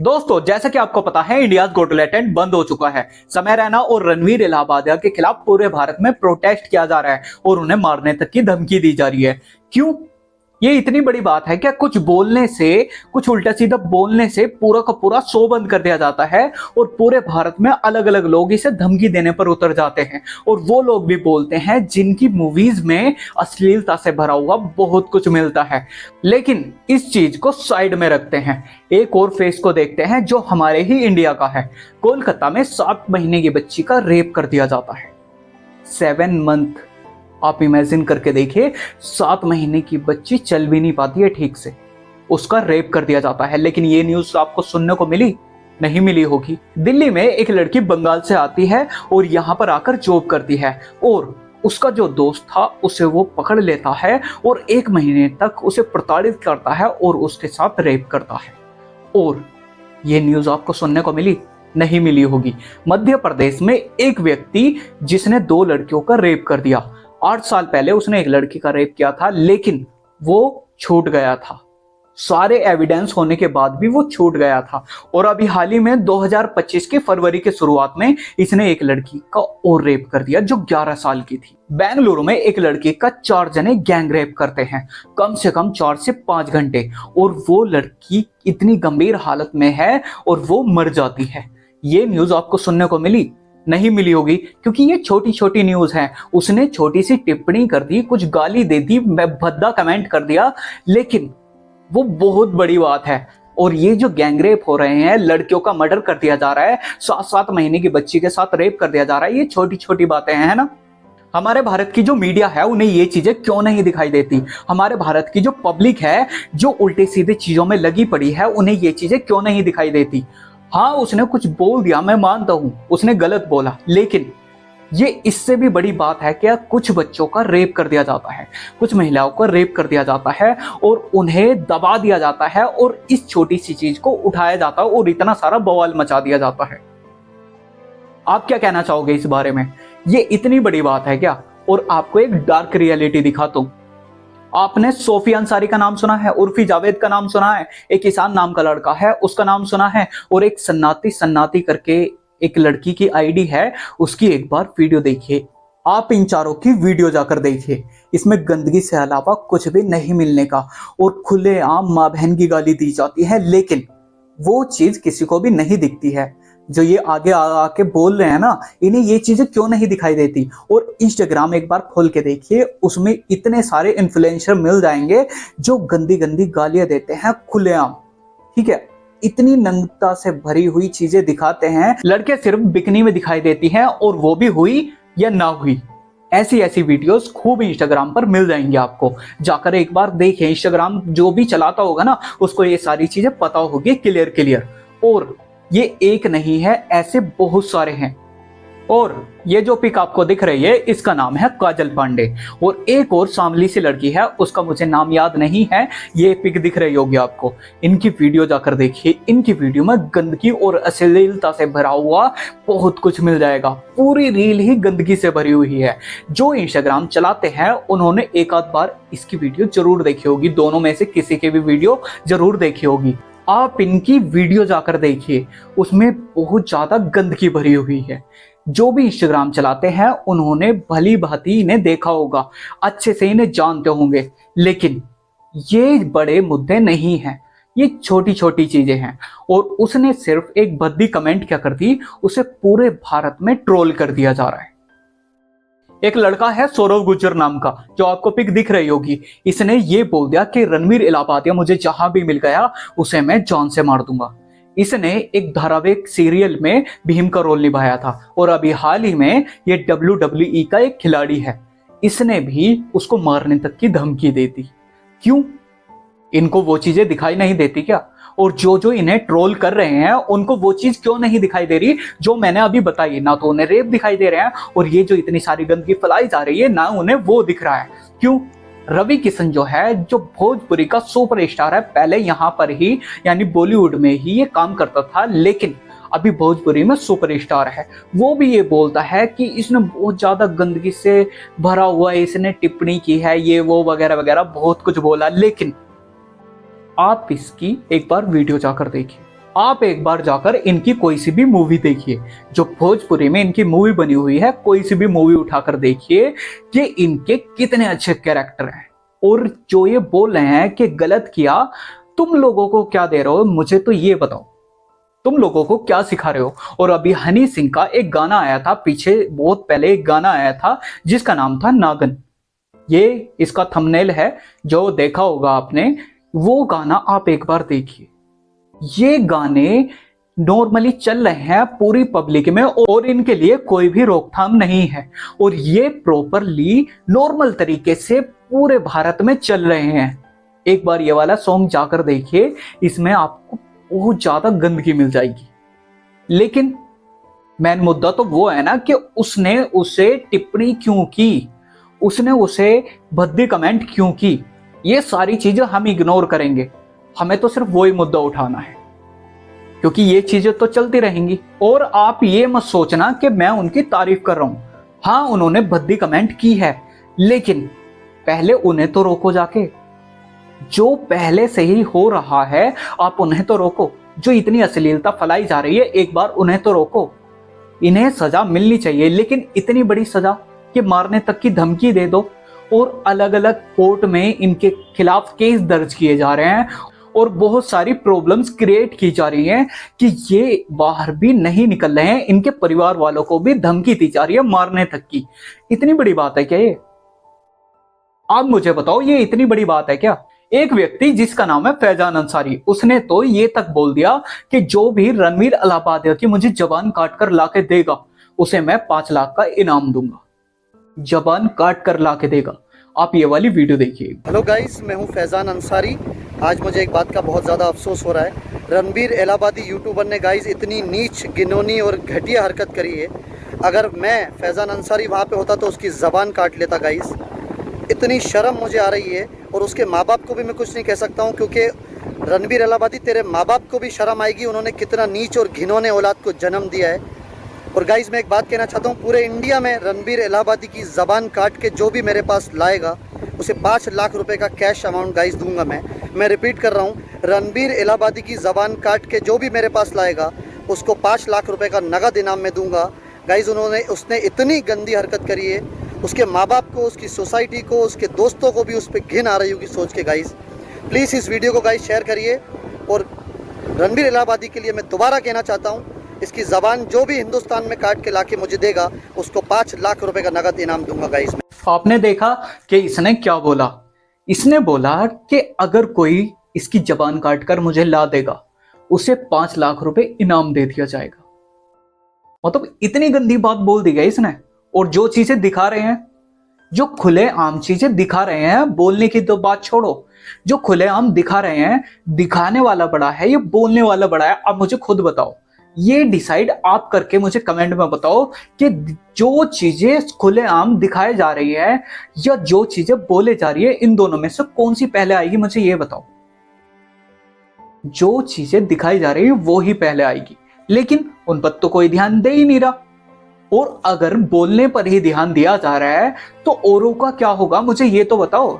दोस्तों, जैसा कि आपको पता है, इंडिया गॉट टैलेंट बंद हो चुका है। समय रैना और रणवीर इलाहाबादिया के खिलाफ पूरे भारत में प्रोटेस्ट किया जा रहा है और उन्हें मारने तक की धमकी दी जा रही है। क्यों? ये इतनी बड़ी बात है क्या? कुछ बोलने से, कुछ उल्टा सीधा बोलने से पूरा का पूरा शो बंद कर दिया जाता है और पूरे भारत में अलग अलग लोग इसे धमकी देने पर उतर जाते हैं। और वो लोग भी बोलते हैं जिनकी मूवीज में अश्लीलता से भरा हुआ बहुत कुछ मिलता है। लेकिन इस चीज को साइड में रखते हैं, एक और फेस को देखते हैं जो हमारे ही इंडिया का है। कोलकाता में 7 महीने की बच्ची का रेप कर दिया जाता है। 7 मंथ, आप इमेजिन करके देखिए, 7 महीने की बच्ची चल भी नहीं पाती है ठीक से, उसका रेप कर दिया जाता है। लेकिन ये न्यूज आपको सुनने को मिली नहीं मिली होगी। दिल्ली में एक लड़की बंगाल से आती है और यहाँ पर आकर जॉब करती है और उसका जो दोस्त था उसे वो पकड़ लेता है और 1 महीने तक उसे प्रताड़ित करता है और उसके साथ रेप करता है। और ये न्यूज आपको सुनने को मिली नहीं मिली होगी। मध्य प्रदेश में एक व्यक्ति जिसने 2 लड़कियों का रेप कर दिया। 8 साल पहले उसने एक लड़की का रेप किया था, लेकिन वो छूट गया था। सारे एविडेंस होने के बाद भी वो छूट गया था। और अभी हाल ही में 2025 के फरवरी के शुरुआत में इसने एक लड़की का और रेप कर दिया जो 11 साल की थी। बेंगलुरु में एक लड़की का 4 जने गैंग रेप करते हैं, कम से कम 4 से 5 घंटे, और वो लड़की इतनी गंभीर हालत में है और वो मर जाती है। ये न्यूज आपको सुनने को मिली नहीं मिली होगी, क्योंकि ये छोटी छोटी न्यूज है। उसने छोटी सी टिप्पणी कर दी, कुछ गाली दे दी, भद्दा कमेंट कर दिया, लेकिन वो बहुत बड़ी बात है। और ये जो गैंग रेप हो रहे हैं, लड़कियों का मर्डर कर दिया जा रहा है, 7 महीने की बच्ची के साथ रेप कर दिया जा रहा है, ये छोटी छोटी बातें हैं, है ना। हमारे भारत की जो मीडिया है उन्हें ये चीजें क्यों नहीं दिखाई देती? हमारे भारत की जो पब्लिक है, जो उल्टे सीधे चीजों में लगी पड़ी है, उन्हें ये चीजें क्यों नहीं दिखाई देती? हाँ, उसने कुछ बोल दिया, मैं मानता हूं उसने गलत बोला, लेकिन ये इससे भी बड़ी बात है कि कुछ बच्चों का रेप कर दिया जाता है, कुछ महिलाओं का रेप कर दिया जाता है और उन्हें दबा दिया जाता है और इस छोटी सी चीज को उठाया जाता है और इतना सारा बवाल मचा दिया जाता है। आप क्या कहना चाहोगे इस बारे में? ये इतनी बड़ी बात है क्या? और आपको एक डार्क रियलिटी दिखाता हूं। आपने सोफिया अंसारी का नाम सुना है, उर्फी जावेद का नाम सुना है, एक ईशान नाम का लड़का है उसका नाम सुना है, और एक सन्नाती करके एक लड़की की आईडी है, उसकी एक बार वीडियो देखिए। आप इन चारों की वीडियो जाकर देखिए, इसमें गंदगी से अलावा कुछ भी नहीं मिलने का, और खुलेआम माँ बहन की गाली दी जाती है, लेकिन वो चीज किसी को भी नहीं दिखती है। जो ये आगे आके बोल रहे हैं ना, इन्हें ये चीजें क्यों नहीं दिखाई देती? और इंस्टाग्राम एक बार खोल के देखिए, उसमें इतने सारे इन्फ्लुएंसर मिल जाएंगे जो गंदी गंदी गालियां देते हैं खुलेआम, ठीक है, इतनी नंगता से भरी हुई चीजें दिखाते हैं। लड़के सिर्फ बिकनी में दिखाई देती हैं, और वो भी हुई या ना हुई। ऐसी ऐसी वीडियोस खूब इंस्टाग्राम पर मिल जाएंगी आपको, जाकर एक बार देखिए। इंस्टाग्राम जो भी चलाता होगा ना, उसको ये सारी चीजें पता होगी क्लियर। और ये एक नहीं है, ऐसे बहुत सारे हैं। और ये जो पिक आपको दिख रही है, इसका नाम है काजल पांडे, और एक और सांवली सी लड़की है, उसका मुझे नाम याद नहीं है। ये पिक दिख रही होगी आपको। इनकी वीडियो जाकर देखिए, इनकी वीडियो में गंदगी और अश्लीलता से भरा हुआ बहुत कुछ मिल जाएगा। पूरी रील ही गंदगी से भरी हुई है। जो इंस्टाग्राम चलाते हैं उन्होंने एक आध बार इसकी वीडियो जरूर देखी होगी, दोनों में से किसी की भी वीडियो जरूर देखी होगी। आप इनकी वीडियो जाकर देखिए, उसमें बहुत ज्यादा गंदगी भरी हुई है। जो भी इंस्टाग्राम चलाते हैं उन्होंने भली भांति इन्हें देखा होगा, अच्छे से इन्हें जानते होंगे, लेकिन ये बड़े मुद्दे नहीं हैं, ये छोटी छोटी चीजें हैं। और उसने सिर्फ एक भद्दी कमेंट क्या कर दी, उसे पूरे भारत में ट्रोल कर दिया जा रहा है। एक लड़का है सौरव गुज्जर नाम का, जो आपको पिक दिख रही होगी। इसने ये बोल दिया कि रणवीर इलाहाबादिया मुझे जहां भी मिल गया उसे मैं जान से मार दूंगा। इसने एक धारावाहिक सीरियल में भीम का रोल निभाया था, और अभी हाल ही में ये WWE का एक खिलाड़ी है। इसने भी उसको मारने तक की धमकी दे दी। क्यों? इनको वो चीजें दिखाई नहीं देती क्या? और जो इन्हें ट्रोल कर रहे हैं उनको वो चीज क्यों नहीं दिखाई दे रही जो मैंने अभी बताई? ना तो उन्हें रेप दिखाई दे रहे हैं, और ये जो इतनी सारी गंदगी फैलाई जा रही है, ना उन्हें वो दिख रहा है। क्यों? रवि किशन जो है, जो भोजपुरी का सुपरस्टार है, पहले यहाँ पर ही यानी बॉलीवुड में ही ये काम करता था, लेकिन अभी भोजपुरी में सुपरस्टार है। वो भी ये बोलता है कि इसने बहुत ज्यादा गंदगी से भरा हुआ है, इसने टिप्पणी की है, ये वो वगैरह वगैरह बहुत कुछ बोला। लेकिन आप इसकी एक बार वीडियो जाकर देखिए, आप एक बार जाकर इनकी कोई सी भी मूवी देखिए, जो भोजपुरी में इनकी मूवी बनी हुई है, कोई सी भी मूवी उठाकर देखिए कि इनके कितने अच्छे कैरेक्टर हैं। और जो ये बोल रहे हैं कि गलत किया, तुम लोगों को क्या दे रहे हो, मुझे तो ये बताओ, तुम लोगों को क्या सिखा रहे हो। और अभी हनी सिंह का एक गाना आया था, पीछे बहुत पहले एक गाना आया था जिसका नाम था नागन। ये इसका थंबनेल है, जो देखा होगा आपने, वो गाना आप एक बार देखिए। ये गाने नॉर्मली चल रहे हैं पूरी पब्लिक में और इनके लिए कोई भी रोकथाम नहीं है, और ये प्रॉपरली नॉर्मल तरीके से पूरे भारत में चल रहे हैं। एक बार ये वाला सॉन्ग जाकर देखिए, इसमें आपको बहुत ज्यादा गंदगी मिल जाएगी। लेकिन मेन मुद्दा तो वो है ना कि उसने उसे टिप्पणी क्यों की, उसने उसे भद्दी कमेंट क्यों की। ये सारी चीजें हम इग्नोर करेंगे, हमें तो सिर्फ वही मुद्दा उठाना है, क्योंकि ये चीजें तो चलती रहेंगी। और आप ये मत सोचना कि मैं उनकी तारीफ कर रहा हूं। हाँ, उन्होंने भद्दी कमेंट की है, लेकिन पहले उन्हें तो रोको जाके। जो पहले से ही हो रहा है आप उन्हें तो रोको। जो इतनी अश्लीलता फैलाई जा रही है, एक बार उन्हें तो रोको। इन्हें सजा मिलनी चाहिए, लेकिन इतनी बड़ी सजा कि मारने तक की धमकी दे दो, और अलग अलग कोर्ट में इनके खिलाफ केस दर्ज किए जा रहे हैं, और बहुत सारी प्रॉब्लम्स क्रिएट की जा रही हैं कि ये बाहर भी नहीं निकल रहे हैं। इनके परिवार वालों को भी धमकी दी जा रही है मारने तक की। इतनी बड़ी बात है क्या ये? आप मुझे बताओ, ये इतनी बड़ी बात है क्या? एक व्यक्ति जिसका नाम है फैजान अंसारी, उसने तो ये तक बोल दिया कि जो भी रणवीर इलाहाबादिया की मुझे जबान काट कर लाके देगा, उसे मैं 5 लाख का इनाम दूंगा। जबान काट कर लाके देगा। आप ये वाली वीडियो देखिए। हेलो गाइस, मैं हूं फैजान अंसारी। आज मुझे एक बात का बहुत ज़्यादा अफसोस हो रहा है। रणवीर इलाहाबादी यूट्यूबर ने गाइस इतनी नीच, घिनौनी और घटिया हरकत करी है। अगर मैं फैजान अंसारी वहां पे होता तो उसकी ज़बान काट लेता गाइस। इतनी शर्म मुझे आ रही है, और उसके माँ बाप को भी मैं कुछ नहीं कह सकता हूँ, क्योंकि रणवीर इलाहाबादी, तेरे माँ बाप को भी शर्म आएगी। उन्होंने कितना नीच और घिनौने औलाद को जन्म दिया है। और गाइस, मैं एक बात कहना चाहता हूँ, पूरे इंडिया में रणवीर इलाहाबादी की ज़बान काट के जो भी मेरे पास लाएगा, उसे 5 लाख रुपए का कैश अमाउंट गाइस दूंगा। मैं रिपीट कर रहा हूँ, रणवीर इलाहाबादी की ज़बान काट के जो भी मेरे पास लाएगा, उसको 5 लाख रुपए का नगद इनाम में दूंगा। गाइस, उसने इतनी गंदी हरकत करी है, उसके माँ बाप को, उसकी सोसाइटी को, उसके दोस्तों को भी उस पर घिन आ रही होगी सोच के। गाइस प्लीज़ इस वीडियो को गाइस शेयर करिए। और रणवीर इलाहाबादी के लिए मैं दोबारा कहना चाहता हूँ, इसकी ज़बान जो भी हिंदुस्तान में काट के लाके मुझे देगा, उसको 5 लाख रुपए का नगद इनाम दूंगा। गाइस, आपने देखा कि इसने क्या बोला? इसने बोला कि अगर कोई इसकी जबान काटकर मुझे ला देगा, उसे 5 लाख रुपए इनाम दे दिया जाएगा। मतलब इतनी गंदी बात बोल दी गई इसने। और जो चीजें दिखा रहे हैं, जो खुले आम चीजें दिखा रहे हैं, बोलने की तो बात छोड़ो, जो खुले आम दिखा रहे हैं, दिखाने वाला बड़ा है, ये बोलने वाला बड़ा है। अब मुझे खुद बताओ, ये डिसाइड आप करके मुझे कमेंट में बताओ कि जो चीजें खुलेआम दिखाई जा रही है या जो चीजें बोले जा रही है, इन दोनों में से कौन सी पहले आएगी, मुझे ये बताओ। जो चीजें दिखाई जा रही है वो ही पहले आएगी, लेकिन उन पर तो कोई ध्यान दे ही नहीं रहा। और अगर बोलने पर ही ध्यान दिया जा रहा है तो औरों का क्या होगा, मुझे ये तो बताओ।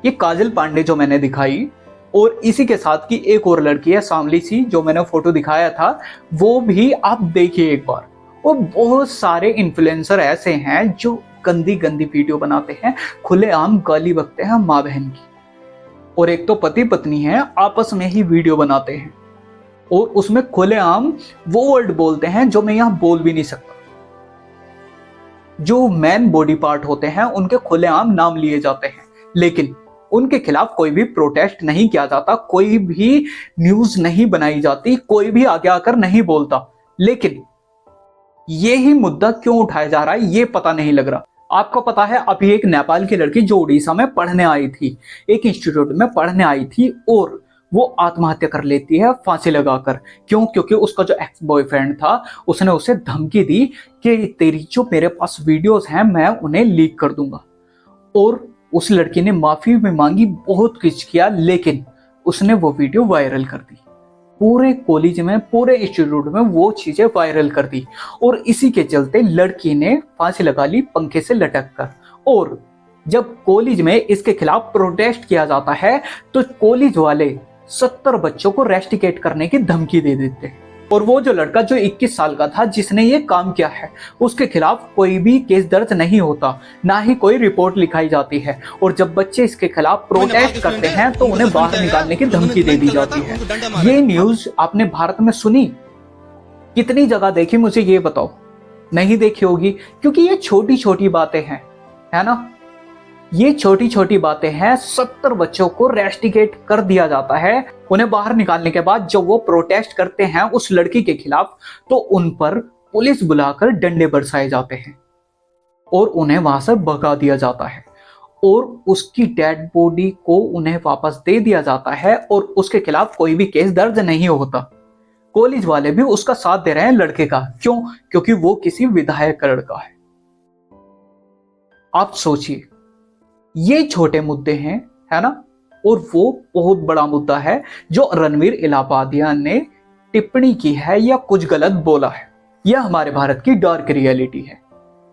ये काजल पांडे जो मैंने दिखाई, और इसी के साथ की एक और लड़की है सांवली सी, जो मैंने फोटो दिखाया था, वो भी आप देखिए एक बार। और बहुत सारे इन्फ्लुएंसर ऐसे हैं जो गंदी गंदी वीडियो बनाते हैं, खुलेआम गाली बकते हैं माँ बहन की। और एक तो पति पत्नी है, आपस में ही वीडियो बनाते हैं, और उसमें खुलेआम वो वर्ड बोलते हैं जो मैं यहां बोल भी नहीं सकता। जो मैन बॉडी पार्ट होते हैं उनके खुलेआम नाम लिए जाते हैं, लेकिन उनके खिलाफ कोई भी प्रोटेस्ट नहीं किया जाता, कोई भी न्यूज नहीं बनाई जाती, कोई भी आगे आकर नहीं बोलता। लेकिन यही मुद्दा क्यों उठाया जा रहा है ये पता नहीं लग रहा। आपको पता है, अभी एक नेपाल की लड़की जो उड़ीसा में पढ़ने आई थी, एक इंस्टीट्यूट में पढ़ने आई थी, और वो आत्महत्या कर लेती है फांसी लगाकर। क्यों? क्योंकि उसका जो एक्स बॉयफ्रेंड था उसने उसे धमकी दी कि तेरी जो मेरे पास वीडियोस हैं मैं उन्हें लीक कर दूंगा। और उस लड़की ने माफी भी मांगी, बहुत कुछ किया, लेकिन उसने वो वीडियो वायरल कर दी। पूरे कॉलेज में, पूरे इंस्टीट्यूट में वो चीजें वायरल कर दी, और इसी के चलते लड़की ने फांसी लगा ली पंखे से लटक कर। और जब कॉलेज में इसके खिलाफ प्रोटेस्ट किया जाता है तो कॉलेज वाले 70 बच्चों को रेस्टिकेट करने की धमकी दे देते हैं। और वो जो लड़का जो 21 साल का था जिसने ये काम किया है, उसके खिलाफ कोई भी केस दर्ज नहीं होता, ना ही कोई रिपोर्ट लिखाई जाती है। और जब बच्चे इसके खिलाफ प्रोटेस्ट करते हैं तो उन्हें बाहर निकालने की धमकी दे दी जाती है। ये न्यूज आपने भारत में सुनी? कितनी जगह देखी, मुझे ये बताओ। नहीं देखी होगी, क्योंकि ये छोटी छोटी बातें हैं, है ना। ये छोटी छोटी बातें हैं। 70 बच्चों को रेस्टिकेट कर दिया जाता है। उन्हें बाहर निकालने के बाद जब वो प्रोटेस्ट करते हैं उस लड़की के खिलाफ, तो उन पर पुलिस बुलाकर डंडे बरसाए जाते हैं और उन्हें वहां से भगा दिया जाता है और उसकी डेड बॉडी को उन्हें वापस दे दिया जाता है और उसके खिलाफ कोई भी केस दर्ज नहीं होता। कॉलेज वाले भी उसका साथ दे रहे हैं लड़के का। क्यों? क्योंकि वो किसी विधायक का लड़का है। आप सोचिए, ये छोटे मुद्दे हैं, है ना, और वो बहुत बड़ा मुद्दा है जो रणवीर इलाहाबादिया ने टिप्पणी की है या कुछ गलत बोला है। यह हमारे भारत की डार्क रियलिटी है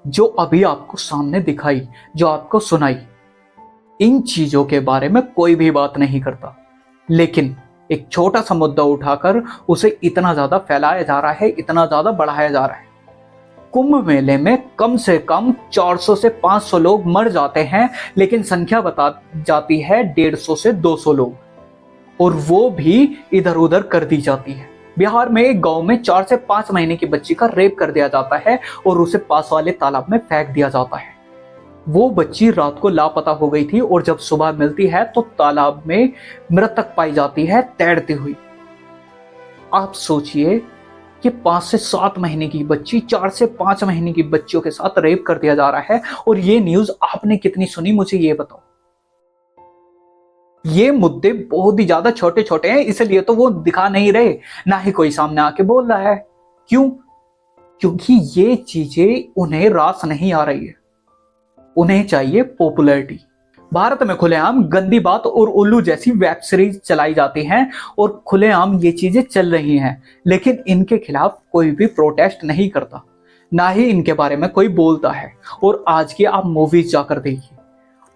जो अभी आपको सामने दिखाई, जो आपको सुनाई। इन चीजों के बारे में कोई भी बात नहीं करता, लेकिन एक छोटा सा मुद्दा उठाकर उसे इतना ज्यादा फैलाया जा रहा है, इतना ज्यादा बढ़ाया जा रहा है। कुंभ मेले में कम से कम 400 से 500 लोग मर जाते हैं, लेकिन संख्या बता जाती है 150 से 200 लोग, और वो भी इधर उधर कर दी जाती है। बिहार में एक गांव में 4 से 5 महीने की बच्ची का रेप कर दिया जाता है और उसे पास वाले तालाब में फेंक दिया जाता है। वो बच्ची रात को लापता हो गई थी और जब सुबह मिलती है तो तालाब में मृतक पाई जाती है तैरती हुई। आप सोचिए कि 5 से 7 महीने की बच्ची, 4 से 5 महीने की बच्चियों के साथ रेप कर दिया जा रहा है। और ये न्यूज आपने कितनी सुनी, मुझे ये बताओ। ये मुद्दे बहुत ही ज्यादा छोटे छोटे हैं, इसलिए तो वो दिखा नहीं रहे, ना ही कोई सामने आके बोल रहा है। क्यों? क्योंकि ये चीजें उन्हें रास नहीं आ रही है, उन्हें चाहिए पॉपुलैरिटी। भारत में खुलेआम गंदी बात और उल्लू जैसी वेब सीरीज चलाई जाती हैं और खुलेआम ये चीजें चल रही हैं, लेकिन इनके खिलाफ कोई भी प्रोटेस्ट नहीं करता, ना ही इनके बारे में कोई बोलता है। और आज की आप मूवीज जाकर देखिए,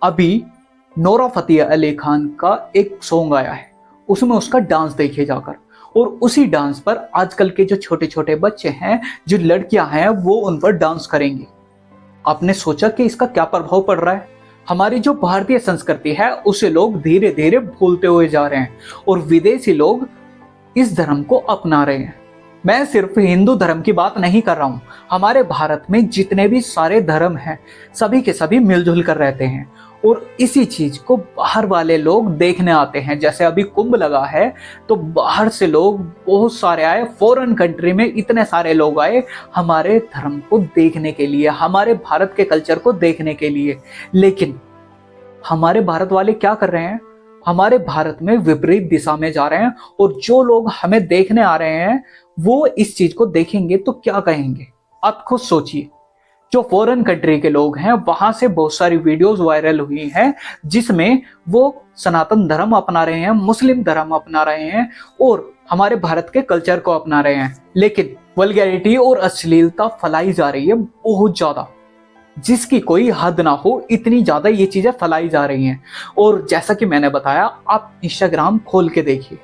अभी नोरा फतेह अली खान का एक सॉन्ग आया है, उसमें उसका डांस देखिए जाकर, और उसी डांस पर आजकल के जो छोटे छोटे बच्चे हैं, जो लड़कियां हैं, वो उन पर डांस करेंगी। आपने सोचा कि इसका क्या प्रभाव पड़ रहा है? हमारी जो भारतीय संस्कृति है उसे लोग धीरे धीरे भूलते हुए जा रहे हैं और विदेशी लोग इस धर्म को अपना रहे हैं। मैं सिर्फ हिंदू धर्म की बात नहीं कर रहा हूं, हमारे भारत में जितने भी सारे धर्म हैं सभी के सभी मिलजुल कर रहते हैं और इसी चीज को बाहर वाले लोग देखने आते हैं। जैसे अभी कुंभ लगा है तो बाहर से लोग बहुत सारे आए, फॉरेन कंट्री में इतने सारे लोग आए हमारे धर्म को देखने के लिए, हमारे भारत के कल्चर को देखने के लिए। लेकिन हमारे भारत वाले क्या कर रहे हैं? हमारे भारत में विपरीत दिशा में जा रहे हैं और जो लोग हमें देखने आ रहे हैं वो इस चीज को देखेंगे तो क्या कहेंगे? आप खुद सोचिए। जो फॉरेन कंट्री के लोग हैं वहां से बहुत सारी वीडियोस वायरल हुई हैं जिसमें वो सनातन धर्म अपना रहे हैं, मुस्लिम धर्म अपना रहे हैं और हमारे भारत के कल्चर को अपना रहे हैं, लेकिन वल्गैरिटी और अश्लीलता फैलाई जा रही है बहुत ज्यादा, जिसकी कोई हद ना हो, इतनी ज्यादा ये चीजें फैलाई जा रही हैं। और जैसा कि मैंने बताया, आप इंस्टाग्राम खोल के देखिए,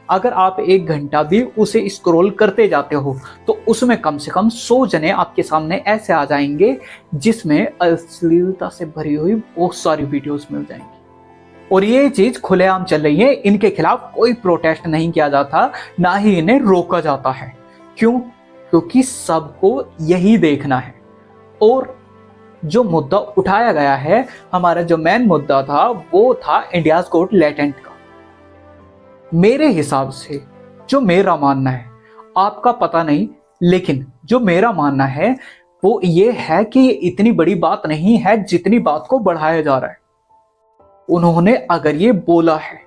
अगर आप 1 घंटा भी उसे स्क्रॉल करते जाते हो तो उसमें कम से कम 100 जने आपके सामने ऐसे आ जाएंगे जिसमें अश्लीलता से भरी हुई बहुत सारी वीडियोस मिल जाएंगी। और ये चीज खुलेआम चल रही है, इनके खिलाफ कोई प्रोटेस्ट नहीं किया जाता, ना ही इन्हें रोका जाता है। क्यों? क्योंकि सबको यही देखना है। और जो मुद्दा उठाया गया है, हमारा जो मेन मुद्दा था वो था इंडियाज गॉट टैलेंट का। मेरे हिसाब से, जो मेरा मानना है, आपका पता नहीं, लेकिन जो मेरा मानना है वो ये है कि ये इतनी बड़ी बात नहीं है जितनी बात को बढ़ाया जा रहा है। उन्होंने अगर ये बोला है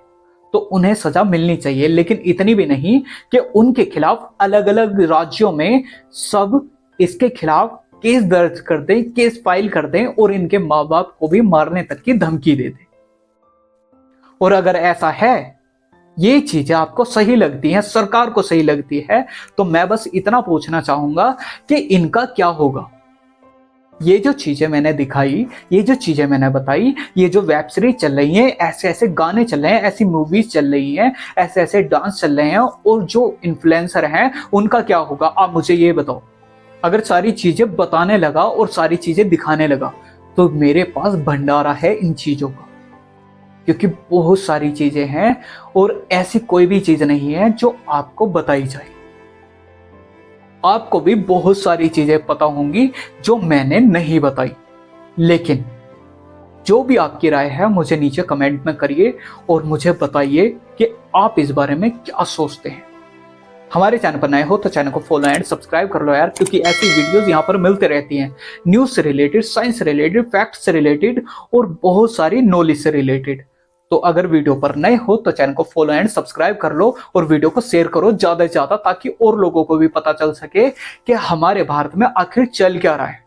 तो उन्हें सजा मिलनी चाहिए, लेकिन इतनी भी नहीं कि उनके खिलाफ अलग अलग राज्यों में सब इसके खिलाफ केस दर्ज कर दें, केस फाइल कर दें और इनके माँ बाप को भी मारने तक की धमकी दे दें। और अगर ऐसा है, ये चीजें आपको सही लगती हैं, सरकार को सही लगती है, तो मैं बस इतना पूछना चाहूंगा कि इनका क्या होगा? ये जो चीजें मैंने दिखाई, ये जो चीजें मैंने बताई, ये जो वेब सीरीज चल रही है, ऐसे ऐसे गाने चल रहे हैं, ऐसी मूवीज चल रही हैं, ऐसे ऐसे डांस चल रहे हैं, और जो इन्फ्लुएंसर हैं उनका क्या होगा? आप मुझे ये बताओ। अगर सारी चीजें बताने लगा और सारी चीजें दिखाने लगा तो मेरे पास भंडारा है इन चीजों का, क्योंकि बहुत सारी चीजें हैं और ऐसी कोई भी चीज नहीं है जो आपको बताई जाए। आपको भी बहुत सारी चीजें पता होंगी जो मैंने नहीं बताई, लेकिन जो भी आपकी राय है मुझे नीचे कमेंट में करिए और मुझे बताइए कि आप इस बारे में क्या सोचते हैं। हमारे चैनल पर नए हो तो चैनल को फॉलो एंड सब्सक्राइब कर लो यार, क्योंकि ऐसी वीडियोस यहाँ पर मिलते रहती हैं, न्यूज से रिलेटेड, साइंस से रिलेटेड, फैक्ट से रिलेटेड और बहुत सारी नॉलेज से रिलेटेड। तो अगर वीडियो पर नए हो तो चैनल को फॉलो एंड सब्सक्राइब कर लो और वीडियो को शेयर करो ज्यादा से ज्यादा, ताकि और लोगों को भी पता चल सके कि हमारे भारत में आखिर चल क्या रहा है।